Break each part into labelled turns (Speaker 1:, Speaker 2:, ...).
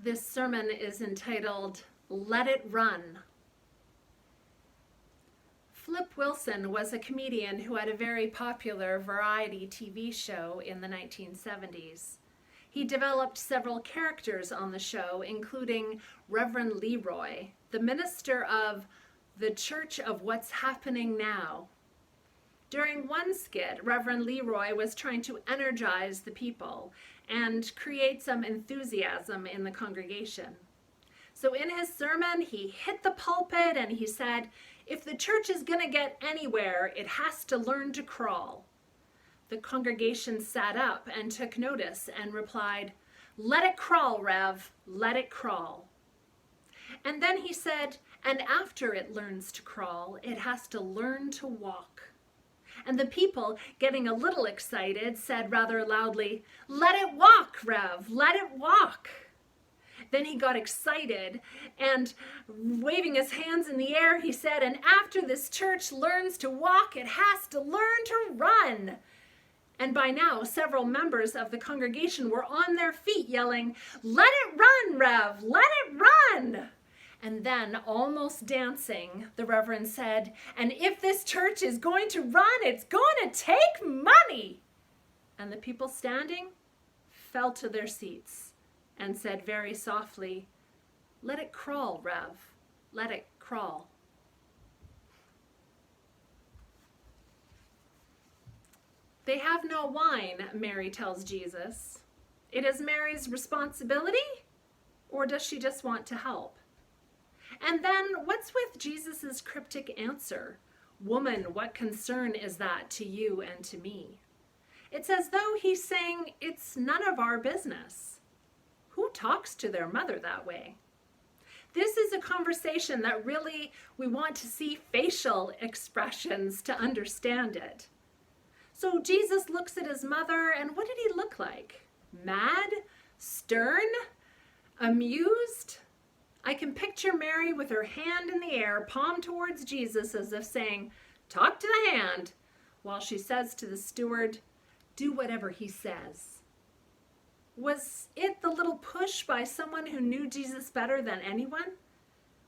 Speaker 1: This sermon is entitled, Let It Run. Flip Wilson was a comedian who had a very popular variety TV show in the 1970s. He developed several characters on the show, including Reverend Leroy, the minister of the Church of What's Happening Now. During one skit, Reverend Leroy was trying to energize the people and create some enthusiasm in the congregation. So in his sermon, he hit the pulpit and he said, if the church is going to get anywhere, it has to learn to crawl. The congregation sat up and took notice and replied, let it crawl, Rev, let it crawl. And then he said, and after it learns to crawl, it has to learn to walk. And the people, getting a little excited, said rather loudly, let it walk, Rev, let it walk. Then he got excited and waving his hands in the air, he said, and after this church learns to walk, it has to learn to run. And by now, several members of the congregation were on their feet yelling, let it run, Rev, let it run. And then, almost dancing, the Reverend said, and if this church is going to run, it's going to take money. And the people standing fell to their seats and said very softly, let it crawl, Rev, let it crawl. They have no wine, Mary tells Jesus. It is Mary's responsibility, or does she just want to help? And then what's with Jesus's cryptic answer? Woman, what concern is that to you and to me? It's as though he's saying it's none of our business. Who talks to their mother that way? This is a conversation that really we want to see facial expressions to understand it. So Jesus looks at his mother, and what did he look like? Mad? Stern? Amused? I can picture Mary with her hand in the air, palm towards Jesus, as if saying, talk to the hand, while she says to the steward, do whatever he says. Was it the little push by someone who knew Jesus better than anyone?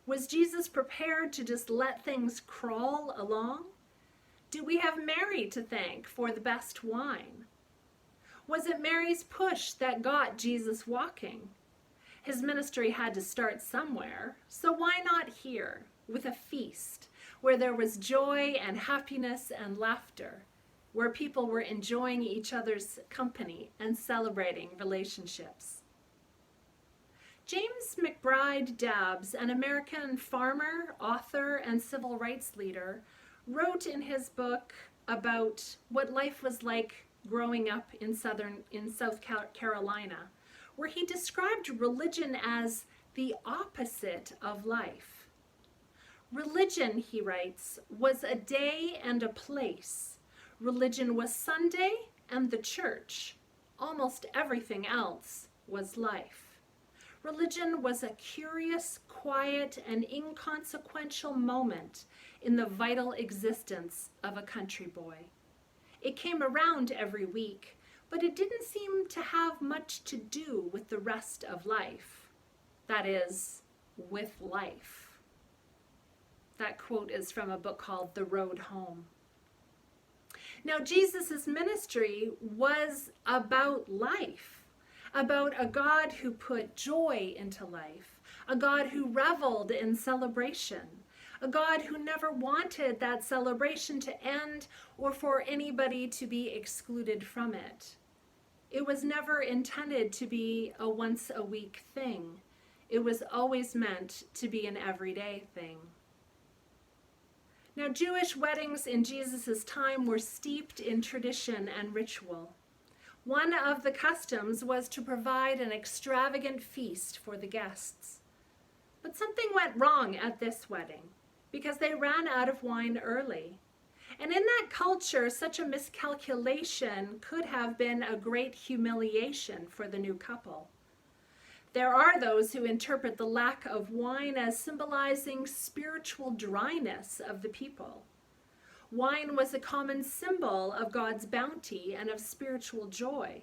Speaker 1: Was Jesus prepared to just let things crawl along? Do we have Mary to thank for the best wine? Was it Mary's push that got Jesus walking? His ministry had to start somewhere, so why not here, with a feast, where there was joy and happiness and laughter, where people were enjoying each other's company and celebrating relationships. James McBride Dabbs, an American farmer, author, and civil rights leader, wrote in his book about what life was like growing up in South Carolina, where he described religion as the opposite of life. Religion, he writes, was a day and a place. Religion was Sunday and the church. Almost everything else was life. Religion was a curious, quiet, and inconsequential moment in the vital existence of a country boy. It came around every week, but it didn't seem to have much to do with the rest of life. That is, with life. That quote is from a book called The Road Home. Now, Jesus' ministry was about life, about a God who put joy into life, a God who reveled in celebration, a God who never wanted that celebration to end or for anybody to be excluded from it. It was never intended to be a once-a-week thing. It was always meant to be an everyday thing. Now, Jewish weddings in Jesus' time were steeped in tradition and ritual. One of the customs was to provide an extravagant feast for the guests. But something went wrong at this wedding because they ran out of wine early. And in that culture, such a miscalculation could have been a great humiliation for the new couple. There are those who interpret the lack of wine as symbolizing spiritual dryness of the people. Wine was a common symbol of God's bounty and of spiritual joy.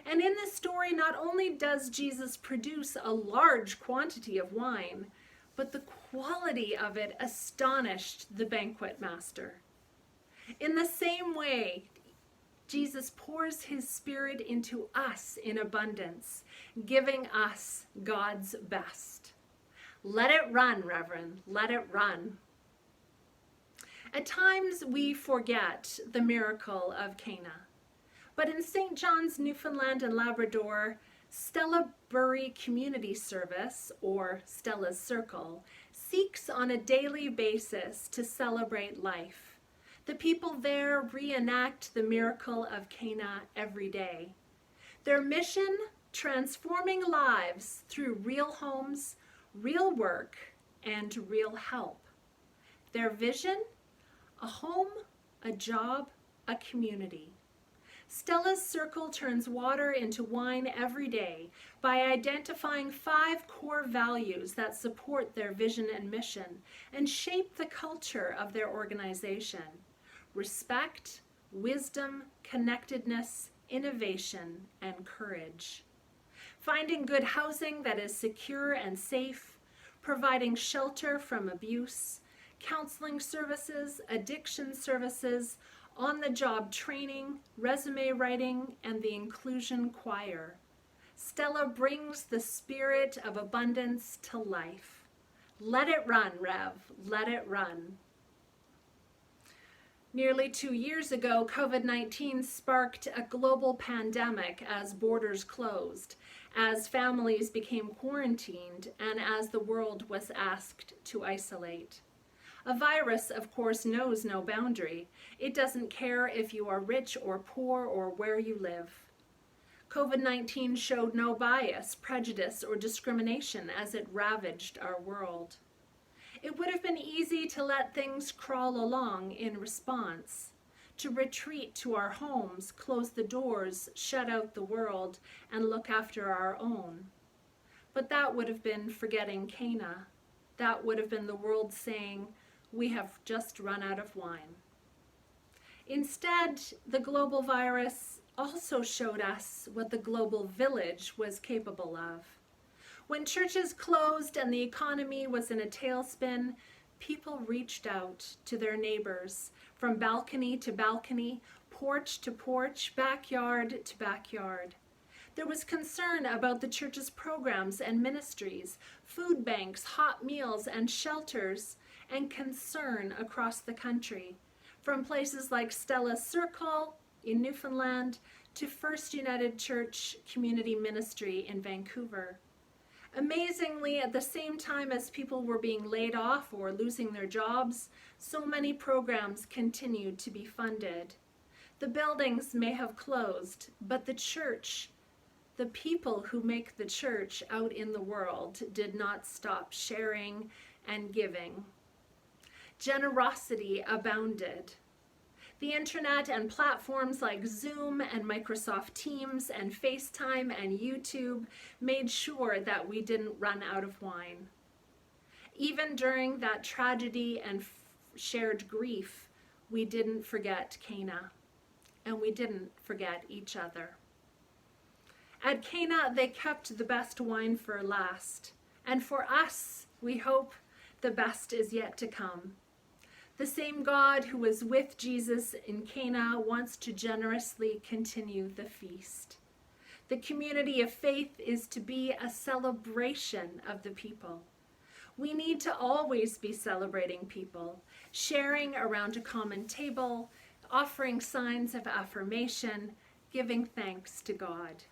Speaker 1: And in this story, not only does Jesus produce a large quantity of wine, but the quality of it astonished the banquet master. In the same way, Jesus pours his Spirit into us in abundance, giving us God's best. Let it run, Reverend, let it run. At times we forget the miracle of Cana. But in St. John's, Newfoundland and Labrador, Stella Bury Community Service, or Stella's Circle, seeks on a daily basis to celebrate life. The people there reenact the miracle of Cana every day. Their mission, transforming lives through real homes, real work, and real help. Their vision, a home, a job, a community. Stella's Circle turns water into wine every day by identifying 5 core values that support their vision and mission and shape the culture of their organization: respect, wisdom, connectedness, innovation, and courage. Finding good housing that is secure and safe, providing shelter from abuse, counseling services, addiction services, on-the-job training, resume writing, and the inclusion choir. Stella brings the spirit of abundance to life. Let it run, Rev, let it run. Nearly 2 years ago, COVID-19 sparked a global pandemic as borders closed, as families became quarantined, and as the world was asked to isolate. A virus, of course, knows no boundary. It doesn't care if you are rich or poor or where you live. COVID-19 showed no bias, prejudice, or discrimination as it ravaged our world. It would have been easy to let things crawl along in response, to retreat to our homes, close the doors, shut out the world, and look after our own. But that would have been forgetting Cana. That would have been the world saying, "We have just run out of wine." Instead, the global virus also showed us what the global village was capable of. When churches closed and the economy was in a tailspin, people reached out to their neighbors from balcony to balcony, porch to porch, backyard to backyard. There was concern about the church's programs and ministries, food banks, hot meals, and shelters, and concern across the country, from places like Stella's Circle in Newfoundland to First United Church Community Ministry in Vancouver. Amazingly, at the same time as people were being laid off or losing their jobs, so many programs continued to be funded. The buildings may have closed, but the church, the people who make the church out in the world, did not stop sharing and giving. Generosity abounded. The internet and platforms like Zoom and Microsoft Teams and FaceTime and YouTube made sure that we didn't run out of wine. Even during that tragedy and shared grief, we didn't forget Cana, and we didn't forget each other. At Cana, they kept the best wine for last, and for us, we hope the best is yet to come. The same God who was with Jesus in Cana wants to generously continue the feast. The community of faith is to be a celebration of the people. We need to always be celebrating people, sharing around a common table, offering signs of affirmation, giving thanks to God.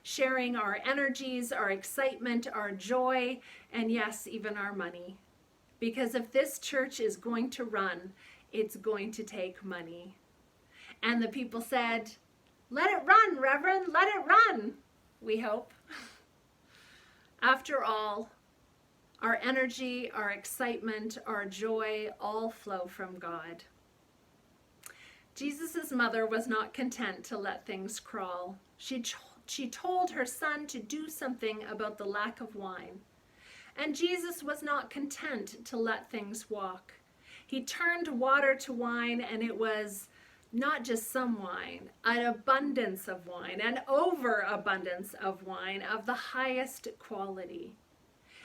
Speaker 1: Sharing our energies, our excitement, our joy, and yes, even our money. Because if this church is going to run, it's going to take money. And the people said, "Let it run, Reverend, let it run," we hope. After all, our energy, our excitement, our joy all flow from God. Jesus' mother was not content to let things crawl. She told her son to do something about the lack of wine. And Jesus was not content to let things walk. He turned water to wine, and it was not just some wine, an abundance of wine, an overabundance of wine of the highest quality.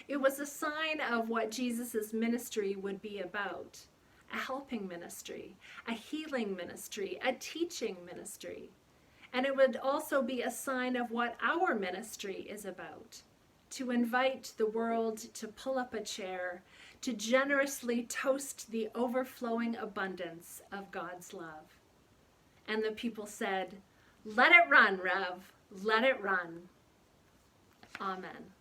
Speaker 1: It was a sign of what Jesus' ministry would be about: a helping ministry, a healing ministry, a teaching ministry. And it would also be a sign of what our ministry is about: to invite the world to pull up a chair, to generously toast the overflowing abundance of God's love. And the people said, "Let it run, Rev, let it run." Amen.